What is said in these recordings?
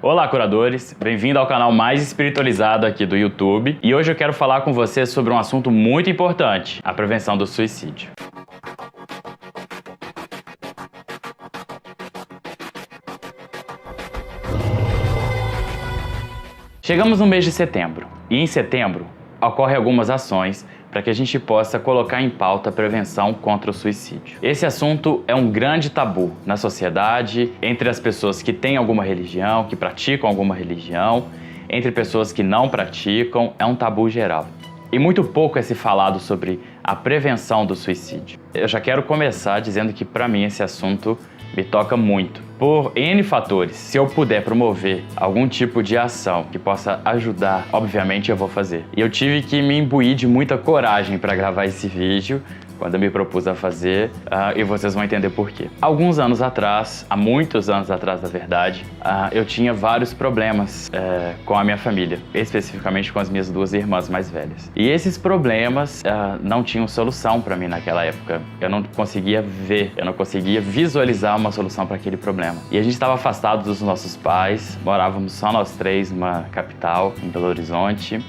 Olá, curadores! Bem-vindo ao canal mais espiritualizado aqui do YouTube. E hoje eu quero falar com você sobre um assunto muito importante, a prevenção do suicídio. Chegamos no mês de setembro, e em setembro ocorrem algumas ações para que a gente possa colocar em pauta a prevenção contra o suicídio. Esse assunto é um grande tabu na sociedade, entre as pessoas que têm alguma religião, que praticam alguma religião, entre pessoas que não praticam, é um tabu geral. E muito pouco é se falado sobre a prevenção do suicídio. Eu já quero começar dizendo que, para mim, esse assunto me toca muito. Por N fatores, se eu puder promover algum tipo de ação que possa ajudar, obviamente eu vou fazer. E eu tive que me imbuir de muita coragem para gravar esse vídeo, quando eu me propus a fazer, e vocês vão entender por quê. Alguns anos atrás, há muitos anos atrás, na verdade, eu tinha vários problemas com a minha família, especificamente com as minhas duas irmãs mais velhas. E esses problemas não tinham solução para mim naquela época. Eu não conseguia ver, eu não conseguia visualizar uma solução para aquele problema. E a gente estava afastado dos nossos pais, morávamos só nós três numa capital, em Belo Horizonte,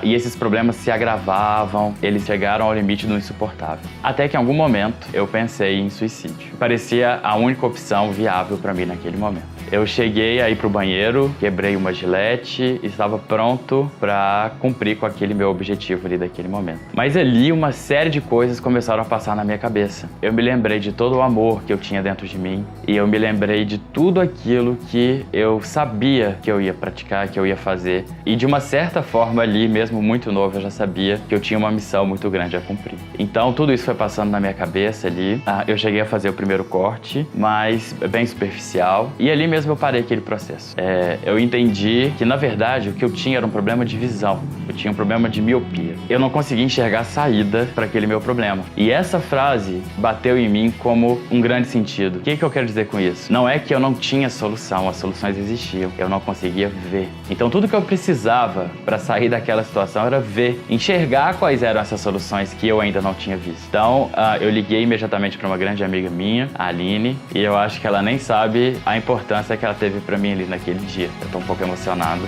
e esses problemas se agravavam, eles chegaram ao limite do insuportável. Até que em algum momento eu pensei em suicídio. Parecia a única opção viável para mim naquele momento. Eu cheguei aí pro banheiro, quebrei uma gilete e estava pronto para cumprir com aquele meu objetivo ali daquele momento. Mas ali uma série de coisas começaram a passar na minha cabeça. Eu me lembrei de todo o amor que eu tinha dentro de mim e eu me lembrei de tudo aquilo que eu sabia que eu ia praticar, que eu ia fazer. E de uma certa forma ali, mesmo muito novo, eu já sabia que eu tinha uma missão muito grande a cumprir. Então tudo isso foi passando na minha cabeça ali. Eu cheguei a fazer o primeiro corte, mas bem superficial. E ali mesmo eu parei aquele processo. Eu entendi que, na verdade, o que eu tinha era um problema de visão. Eu tinha um problema de miopia. Eu não conseguia enxergar a saída para aquele meu problema. E essa frase bateu em mim como um grande sentido. O que eu quero dizer com isso? Não é que eu não tinha solução, as soluções existiam. Eu não conseguia ver. Então tudo que eu precisava para sair daquela situação era ver, enxergar quais eram essas soluções que eu ainda não tinha visto. Então eu liguei imediatamente para uma grande amiga minha, a Aline, e eu acho que ela nem sabe a importância que ela teve pra mim ali naquele dia. Eu tô um pouco emocionado.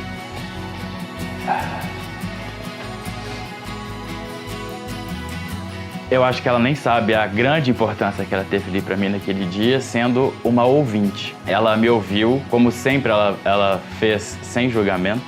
Eu acho que ela nem sabe a grande importância que ela teve ali pra mim naquele dia, sendo uma ouvinte. Ela me ouviu, como sempre ela fez, sem julgamento,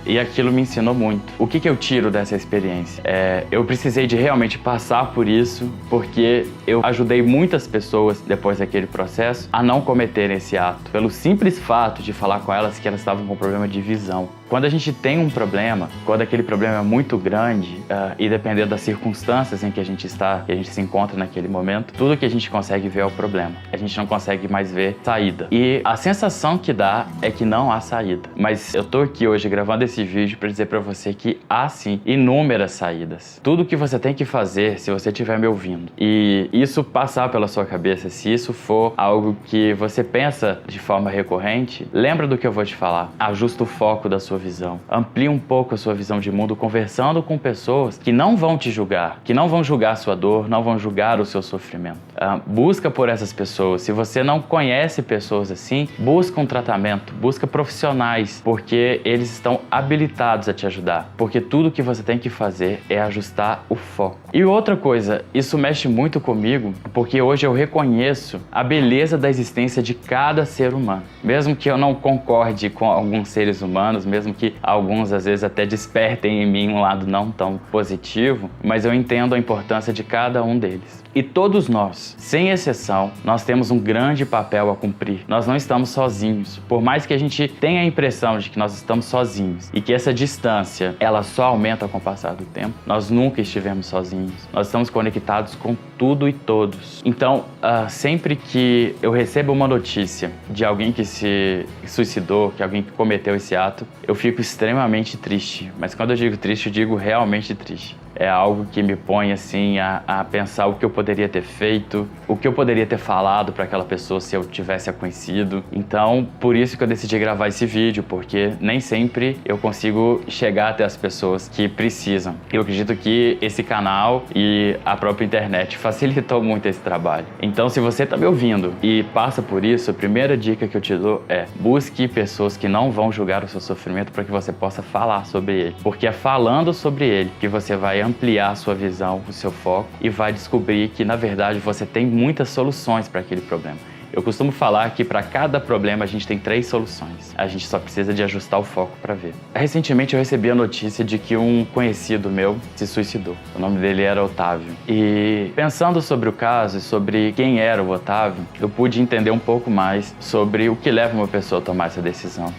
e aquilo me ensinou muito. O que eu tiro dessa experiência? Eu precisei de realmente passar por isso, porque eu ajudei muitas pessoas, depois daquele processo, a não cometerem esse ato, pelo simples fato de falar com elas que elas estavam com problema de visão. Quando a gente tem um problema, quando aquele problema é muito grande, e dependendo das circunstâncias em que a gente está, que a gente se encontra naquele momento, tudo que a gente consegue ver é o problema. A gente não consegue mais ver saída. E a sensação que dá é que não há saída. Mas eu tô aqui hoje gravando esse vídeo para dizer para você que há sim inúmeras saídas. Tudo que você tem que fazer, se você estiver me ouvindo, e isso passar pela sua cabeça, se isso for algo que você pensa de forma recorrente, lembra do que eu vou te falar. Ajusta o foco da sua visão. Amplie um pouco a sua visão de mundo conversando com pessoas que não vão te julgar, que não vão julgar a sua dor, não vão julgar o seu sofrimento. Busca por essas pessoas. Se você não conhece pessoas assim, busca um tratamento, busca profissionais, porque eles estão habilitados a te ajudar. Porque tudo que você tem que fazer é ajustar o foco. E outra coisa, isso mexe muito comigo, porque hoje eu reconheço a beleza da existência de cada ser humano. Mesmo que eu não concorde com alguns seres humanos, mesmo que alguns às vezes até despertem em mim um lado não tão positivo, mas eu entendo a importância de cada um deles. E todos nós, sem exceção, nós temos um grande papel a cumprir. Nós não estamos sozinhos. Por mais que a gente tenha a impressão de que nós estamos sozinhos e que essa distância, ela só aumenta com o passar do tempo, nós nunca estivemos sozinhos. Nós estamos conectados com tudo e todos. Então, sempre que eu recebo uma notícia de alguém que se suicidou, que alguém que cometeu esse ato, eu fico extremamente triste. Mas quando eu digo triste, eu digo realmente triste. é algo que me põe assim a pensar o que eu poderia ter feito, o que eu poderia ter falado para aquela pessoa se eu tivesse a conhecido. Então, por isso que eu decidi gravar esse vídeo, porque nem sempre eu consigo chegar até as pessoas que precisam. Eu acredito que esse canal e a própria internet facilitou muito esse trabalho. Então, se você está me ouvindo e passa por isso, a primeira dica que eu te dou é: busque pessoas que não vão julgar o seu sofrimento para que você possa falar sobre ele. Porque é falando sobre ele que você vai ampliar a sua visão, o seu foco, e vai descobrir que, na verdade, você tem muitas soluções para aquele problema. Eu costumo falar que para cada problema a gente tem 3 soluções. A gente só precisa de ajustar o foco para ver. Recentemente eu recebi a notícia de que um conhecido meu se suicidou. O nome dele era Otávio. E pensando sobre o caso e sobre quem era o Otávio, eu pude entender um pouco mais sobre o que leva uma pessoa a tomar essa decisão.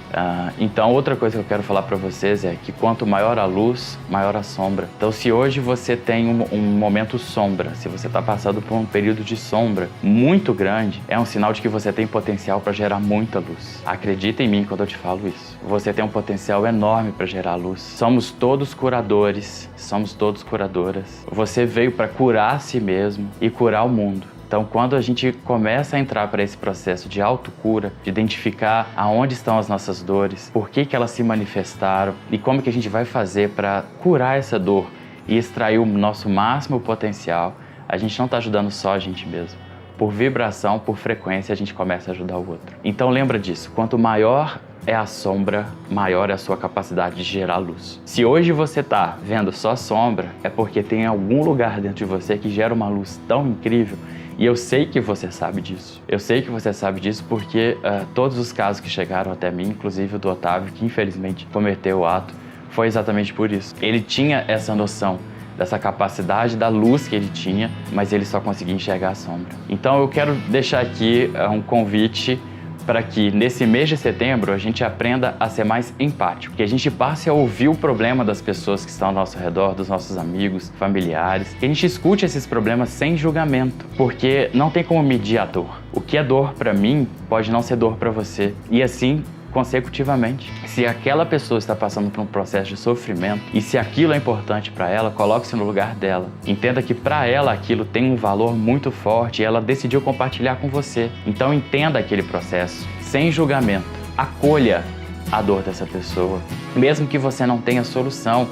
Então, outra coisa que eu quero falar para vocês é que quanto maior a luz, maior a sombra. Então, se hoje você tem um momento sombra, se você está passando por um período de sombra muito grande, é um sinal de que você tem potencial para gerar muita luz. Acredita em mim quando eu te falo isso. Você tem um potencial enorme para gerar luz. Somos todos curadores, somos todos curadoras. Você veio para curar a si mesmo e curar o mundo. Então, quando a gente começa a entrar para esse processo de autocura, de identificar aonde estão as nossas dores, por que elas se manifestaram e como que a gente vai fazer para curar essa dor e extrair o nosso máximo potencial, a gente não está ajudando só a gente mesmo. Por vibração, por frequência, a gente começa a ajudar o outro. Então lembra disso, quanto maior é a sombra, maior é a sua capacidade de gerar luz. Se hoje você está vendo só sombra, é porque tem algum lugar dentro de você que gera uma luz tão incrível. E eu sei que você sabe disso. Eu sei que você sabe disso porque todos os casos que chegaram até mim, inclusive o do Otávio, que infelizmente cometeu o ato, foi exatamente por isso. Ele tinha essa noção dessa capacidade da luz que ele tinha, mas ele só conseguia enxergar a sombra. Então eu quero deixar aqui um convite para que nesse mês de setembro a gente aprenda a ser mais empático, que a gente passe a ouvir o problema das pessoas que estão ao nosso redor, dos nossos amigos, familiares, que a gente escute esses problemas sem julgamento, porque não tem como medir a dor. O que é dor para mim pode não ser dor para você, e assim consecutivamente. Se aquela pessoa está passando por um processo de sofrimento e se aquilo é importante para ela, coloque-se no lugar dela. Entenda que para ela aquilo tem um valor muito forte e ela decidiu compartilhar com você. Então entenda aquele processo sem julgamento. Acolha a dor dessa pessoa, mesmo que você não tenha solução,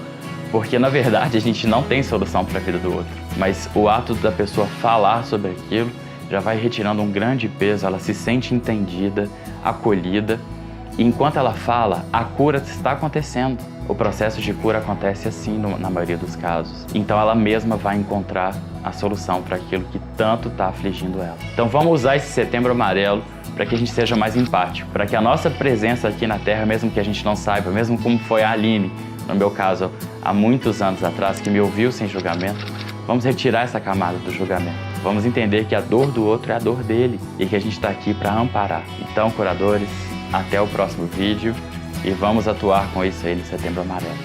porque na verdade a gente não tem solução para a vida do outro. Mas o ato da pessoa falar sobre aquilo já vai retirando um grande peso, ela se sente entendida, acolhida. E enquanto ela fala, a cura está acontecendo. O processo de cura acontece assim na maioria dos casos. Então ela mesma vai encontrar a solução para aquilo que tanto está afligindo ela. Então vamos usar esse Setembro Amarelo para que a gente seja mais empático, para que a nossa presença aqui na Terra, mesmo que a gente não saiba, mesmo como foi a Aline, no meu caso, há muitos anos atrás, que me ouviu sem julgamento, vamos retirar essa camada do julgamento. Vamos entender que a dor do outro é a dor dele e que a gente está aqui para amparar. Então, curadores, até o próximo vídeo e vamos atuar com isso aí no Setembro Amarelo.